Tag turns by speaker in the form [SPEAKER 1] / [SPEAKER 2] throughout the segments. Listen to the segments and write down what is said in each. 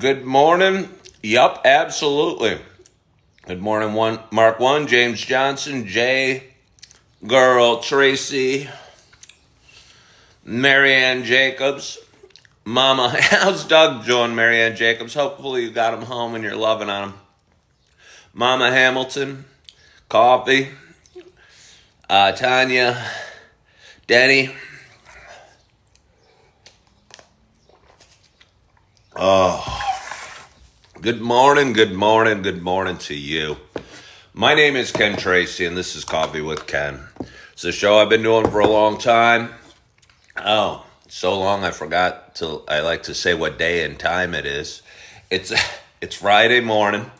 [SPEAKER 1] Good morning. Yup, absolutely. Good morning, Mark 1, James Johnson, Jay, Girl, Tracy, Marianne Jacobs, Mama. How's Doug doing, Marianne Jacobs? Hopefully you got him home and you're loving on him. Mama Hamilton, Coffee, Tanya, Denny. Good morning, good morning, good morning to you. My name is Ken Tracy, and this is Coffee with Ken. It's a show I've been doing for a long time. Oh, so long I forgot I like to say what day and time it is. It's Friday morning.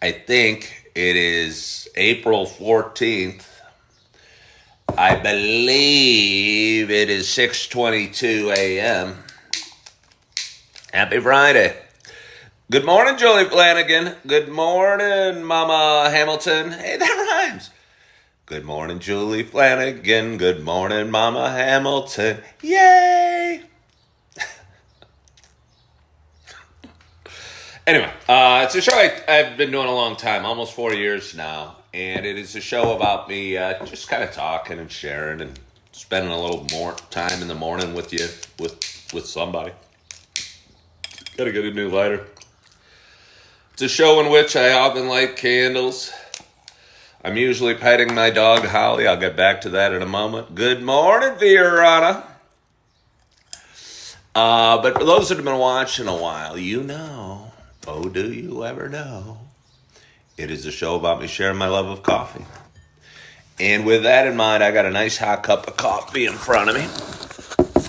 [SPEAKER 1] I think it is April 14th. I believe it is 6:22 a.m. Happy Friday. Good morning, Julie Flanagan. Good morning, Mama Hamilton. Hey, that rhymes. Good morning, Julie Flanagan. Good morning, Mama Hamilton. Yay! Anyway, it's a show I've been doing a long time, almost 4 years now. And it is a show about me just kind of talking and sharing and spending a little more time in the morning with you, with somebody. Gotta get a new lighter. It's a show in which I often light candles. I'm usually petting my dog, Holly. I'll get back to that in a moment. Good morning, Verona. But for those that have been watching a while, you know, oh, do you ever know, it is a show about me sharing my love of coffee. And with that in mind, I got a nice hot cup of coffee in front of me.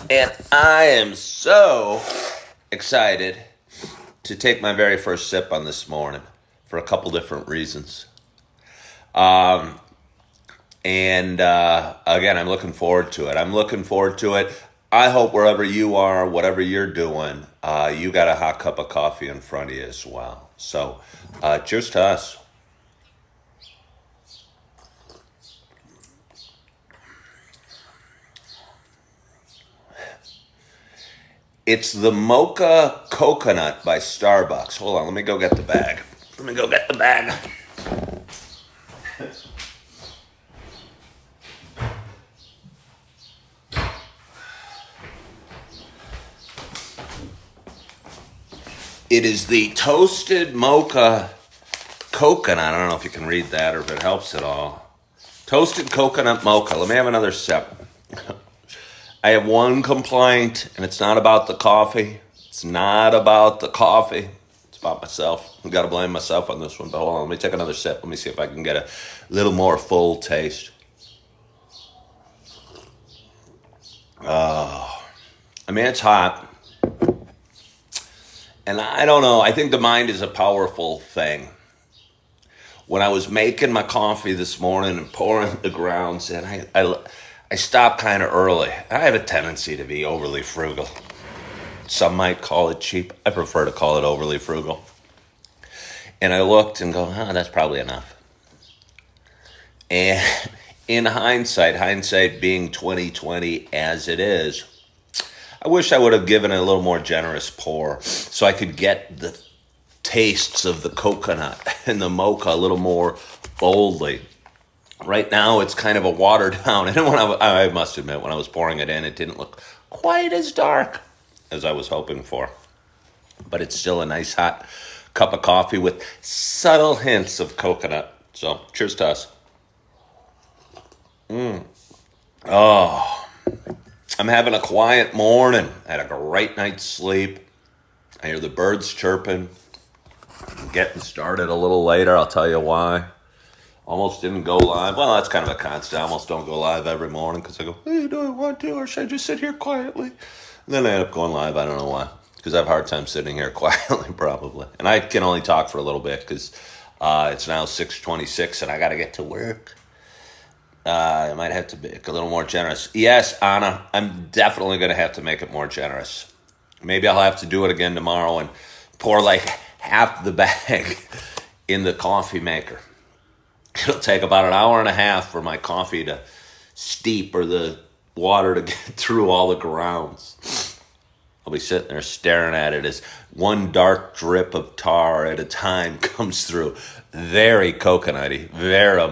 [SPEAKER 1] And I am so excited to take my very first sip on this morning for a couple different reasons. Again, I'm looking forward to it. I hope wherever you are, whatever you're doing, you got a hot cup of coffee in front of you as well. So, cheers to us. It's the Mocha Coconut by Starbucks. Hold on, let me go get the bag. It is the Toasted Mocha Coconut. I don't know if you can read that or if it helps at all. Toasted Coconut Mocha. Let me have another sip. I have one complaint, and it's not about the coffee. It's about myself. I've got to blame myself on this one, but hold on. Let me take another sip. Let me see if I can get a little more full taste. It's hot. And I don't know. I think the mind is a powerful thing. When I was making my coffee this morning and pouring the grounds, and I stopped kind of early. I have a tendency to be overly frugal. Some might call it cheap. I prefer to call it overly frugal. And I looked and go, that's probably enough. And in hindsight being 2020 as it is, I wish I would have given it a little more generous pour so I could get the tastes of the coconut and the mocha a little more boldly. Right now, it's kind of a watered down. And I must admit, when I was pouring it in, it didn't look quite as dark as I was hoping for. But it's still a nice hot cup of coffee with subtle hints of coconut. So, cheers to us. Oh, I'm having a quiet morning. I had a great night's sleep. I hear the birds chirping. I'm getting started a little later. I'll tell you why. Almost didn't go live. Well, that's kind of a constant. I almost don't go live every morning because I go, hey, do I want to, or should I just sit here quietly? And then I end up going live. I don't know why. Because I have a hard time sitting here quietly, probably. And I can only talk for a little bit because it's now 6:26 and I got to get to work. I might have to make a little more generous. Yes, Anna, I'm definitely going to have to make it more generous. Maybe I'll have to do it again tomorrow and pour like half the bag in the coffee maker. It'll take about an hour and a half for my coffee to steep or the water to get through all the grounds. I'll be sitting there staring at it as one dark drip of tar at a time comes through. Very coconutty, very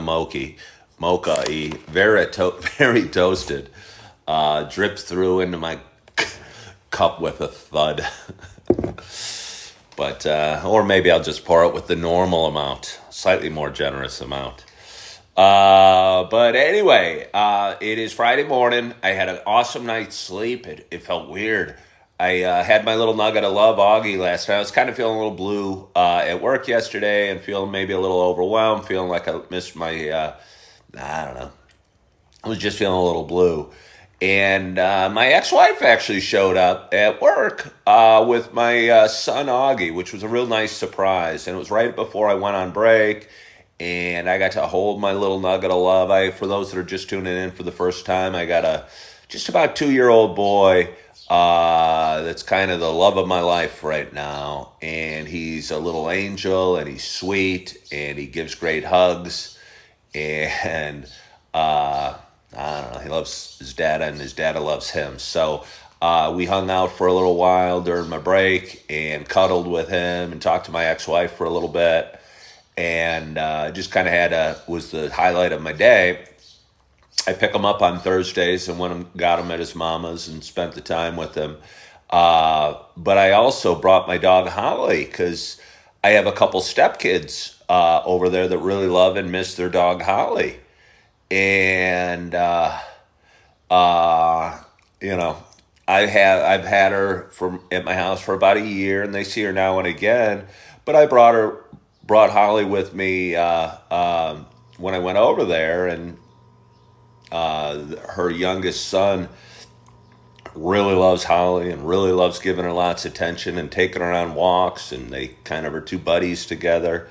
[SPEAKER 1] mocha-y, very toasted. Drips through into my cup with a thud. But or maybe I'll just pour it with the normal amount, slightly more generous amount. But anyway, it is Friday morning. I had an awesome night's sleep. It felt weird. I had my little nugget of love, Augie, last night. I was kind of feeling a little blue at work yesterday and feeling maybe a little overwhelmed, feeling like I missed my, I don't know. I was just feeling a little blue. And my ex-wife actually showed up at work with my son, Augie, which was a real nice surprise. And it was right before I went on break. And I got to hold my little nugget of love. For those that are just tuning in for the first time, I got a just about 2-year-old boy that's kind of the love of my life right now. And he's a little angel, and he's sweet, and he gives great hugs. And I don't know, he loves his dad, and his dad loves him. So we hung out for a little while during my break and cuddled with him and talked to my ex-wife for a little bit. And just kind of was the highlight of my day. I pick him up on Thursdays and went and got him at his mama's and spent the time with him. But I also brought my dog Holly because I have a couple stepkids over there that really love and miss their dog Holly. And you know, I've had her at my house for about a year, and they see her now and again. But I brought Holly with me when I went over there, and her youngest son really loves Holly and really loves giving her lots of attention and taking her on walks, and they kind of are two buddies together,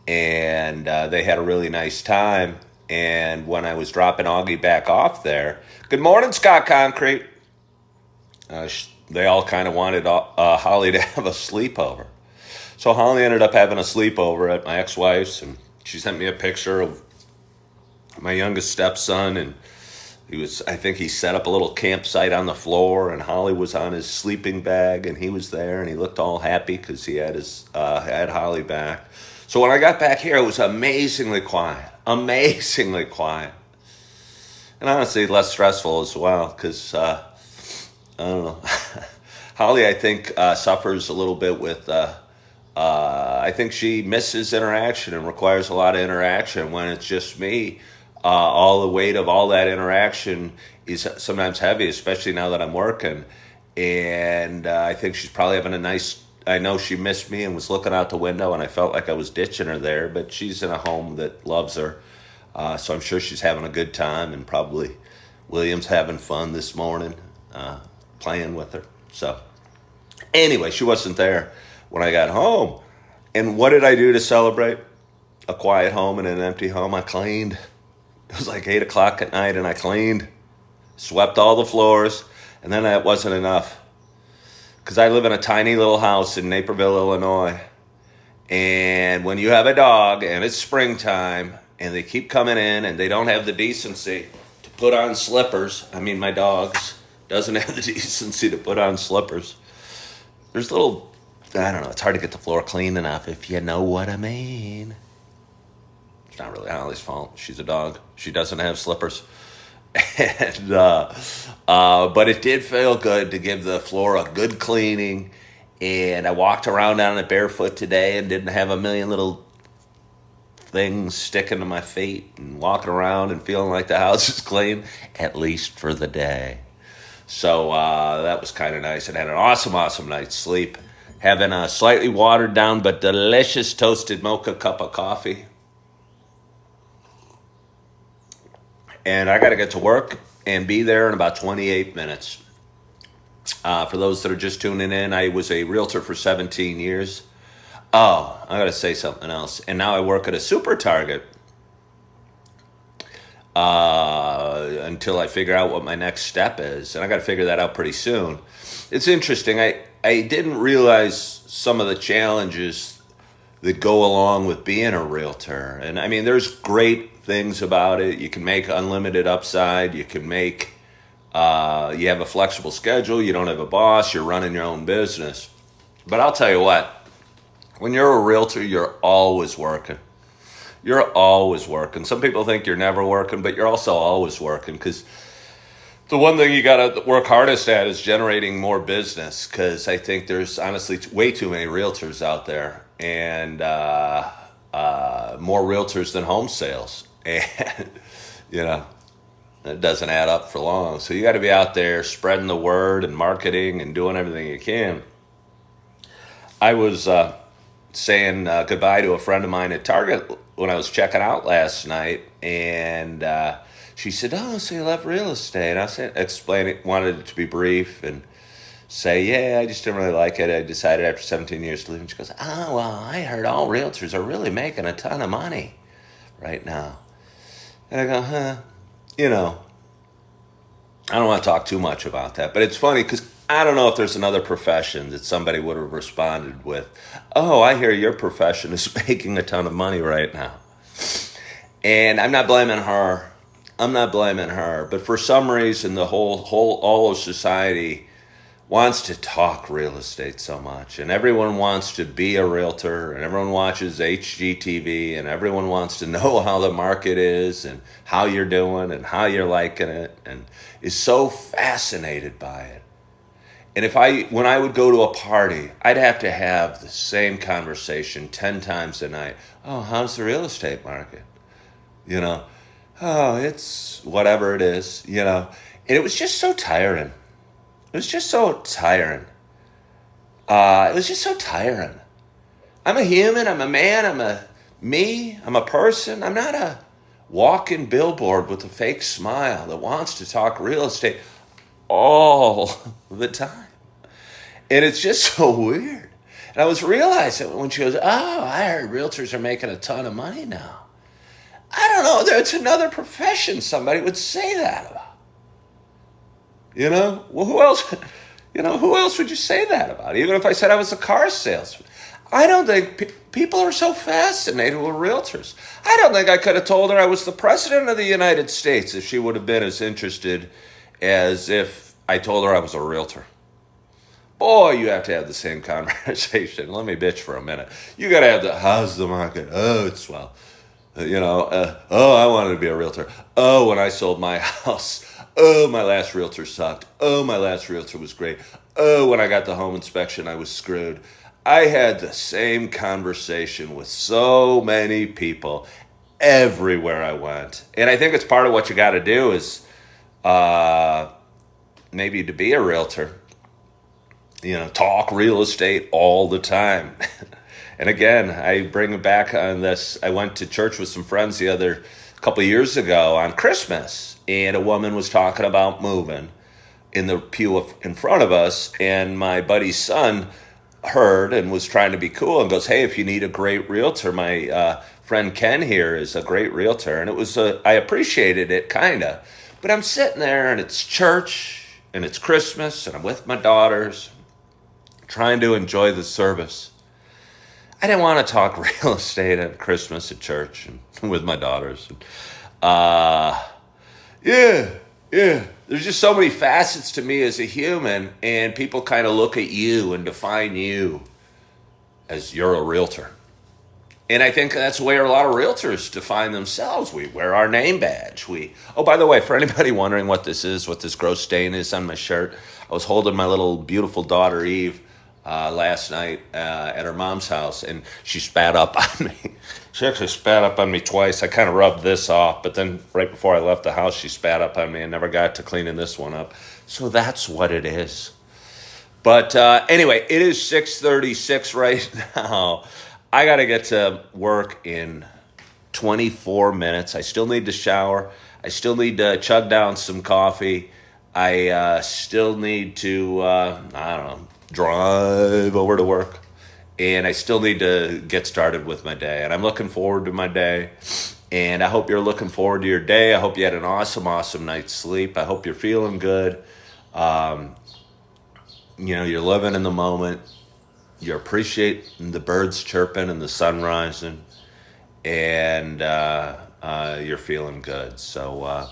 [SPEAKER 1] and they had a really nice time. And when I was dropping Augie back off there, good morning, Scott Concrete. They all kind of wanted Holly to have a sleepover. So Holly ended up having a sleepover at my ex-wife's, and she sent me a picture of my youngest stepson, and I think he set up a little campsite on the floor, and Holly was on his sleeping bag, and he was there, and he looked all happy because he had had Holly back. So when I got back here, it was amazingly quiet. And honestly, less stressful as well, because, I don't know. Holly, I think, suffers a little bit with, I think she misses interaction and requires a lot of interaction. When it's just me, all the weight of all that interaction is sometimes heavy, especially now that I'm working. And I think she's probably having I know she missed me and was looking out the window, and I felt like I was ditching her there, but she's in a home that loves her. So I'm sure she's having a good time, and probably William's having fun this morning, playing with her. So anyway, she wasn't there when I got home. And what did I do to celebrate a quiet home and an empty home? I cleaned. It was like 8 o'clock at night, and I cleaned, swept all the floors, and then that wasn't enough. Because I live in a tiny little house in Naperville, Illinois. And when you have a dog and it's springtime and they keep coming in and they don't have the decency to put on slippers. I mean, my dog doesn't have the decency to put on slippers. There's little, I don't know, it's hard to get the floor clean enough, if you know what I mean. It's not really Holly's fault. She's a dog. She doesn't have slippers. And but it did feel good to give the floor a good cleaning. And I walked around on it barefoot today and didn't have a million little things sticking to my feet, and walking around and feeling like the house is clean, at least for the day. So that was kind of nice, and had an awesome night's sleep. Having a slightly watered down but delicious toasted mocha cup of coffee. And I got to get to work and be there in about 28 minutes. For those that are just tuning in, I was a realtor for 17 years. Oh, I got to say something else. And now I work at a super Target until I figure out what my next step is. And I got to figure that out pretty soon. It's interesting. I didn't realize some of the challenges that go along with being a realtor. And I mean, there's great things about it. You can make unlimited upside. You can make You have a flexible schedule. You don't have a boss. You're running your own business. But I'll tell you what, when you're a realtor, you're always working. You're always working. Some people think you're never working, but you're also always working, because the one thing you got to work hardest at is generating more business, because I think there's honestly way too many realtors out there, and more realtors than home sales. And, you know, it doesn't add up for long. So you got to be out there spreading the word and marketing and doing everything you can. I was saying goodbye to a friend of mine at Target when I was checking out last night, and she said, "Oh, so you love real estate?" And I said, explain it, wanted it to be brief, and say, "Yeah, I just didn't really like it. I decided after 17 years to leave." And she goes, "Oh, well, I heard all realtors are really making a ton of money right now." And I go, "Huh, you know, I don't want to talk too much about that." But it's funny, because I don't know if there's another profession that somebody would have responded with, "Oh, I hear your profession is making a ton of money right now." And I'm not blaming her. I'm not blaming her. But for some reason, the all of society wants to talk real estate so much. And everyone wants to be a realtor. And everyone watches HGTV. And everyone wants to know how the market is and how you're doing and how you're liking it. And is so fascinated by it. And when I would go to a party, I'd have to have the same conversation 10 times a night. "Oh, how's the real estate market?" You know, "Oh, it's whatever it is," you know. And it was just so tiring. It was just so tiring. It was just so tiring. I'm a human. I'm a man. I'm a person. I'm not a walking billboard with a fake smile that wants to talk real estate all the time. And it's just so weird. And I was realizing when she goes, "Oh, I heard realtors are making a ton of money now." I don't know. There's another profession somebody would say that about. You know? Well, who else? You know, who else would you say that about? Even if I said I was a car salesman. I don't think people are so fascinated with realtors. I don't think I could have told her I was the president of the United States if she would have been as interested as if I told her I was a realtor. Boy, you have to have the same conversation. Let me bitch for a minute. You got to have how's the market? Oh, it's swell. Oh, I wanted to be a realtor. Oh, when I sold my house. Oh, my last realtor sucked. Oh, my last realtor was great. Oh, when I got the home inspection, I was screwed. I had the same conversation with so many people everywhere I went. And I think it's part of what you got to do is maybe to be a realtor, talk real estate all the time. And again, I bring it back on this. I went to church with some friends the couple of years ago on Christmas, and a woman was talking about moving in the pew in front of us, and my buddy's son heard and was trying to be cool and goes, "Hey, if you need a great realtor, my friend Ken here is a great realtor." And it was I appreciated it, kind of. But I'm sitting there, and it's church, and it's Christmas, and I'm with my daughters, trying to enjoy the service. I didn't want to talk real estate at Christmas at church and with my daughters. Yeah. There's just so many facets to me as a human, and people kind of look at you and define you as you're a realtor. And I think that's the way a lot of realtors define themselves. We wear our name badge. Oh, by the way, for anybody wondering what this gross stain is on my shirt, I was holding my little beautiful daughter Eve last night at her mom's house, and she spat up on me. She actually spat up on me twice. I kind of rubbed this off, but then right before I left the house, she spat up on me and never got to cleaning this one up. So that's what it is. But anyway, it is 6:36 right now. I got to get to work in 24 minutes. I still need to shower. I still need to chug down some coffee. I still need to, drive over to work. And I still need to get started with my day. And I'm looking forward to my day. And I hope you're looking forward to your day. I hope you had an awesome, awesome night's sleep. I hope you're feeling good. You're living in the moment. You're appreciating the birds chirping and the sun rising. And you're feeling good. So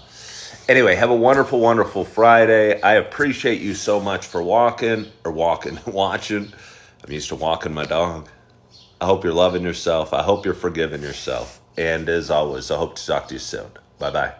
[SPEAKER 1] Anyway, have a wonderful, wonderful Friday. I appreciate you so much for watching. I'm used to walking my dog. I hope you're loving yourself. I hope you're forgiving yourself. And as always, I hope to talk to you soon. Bye bye.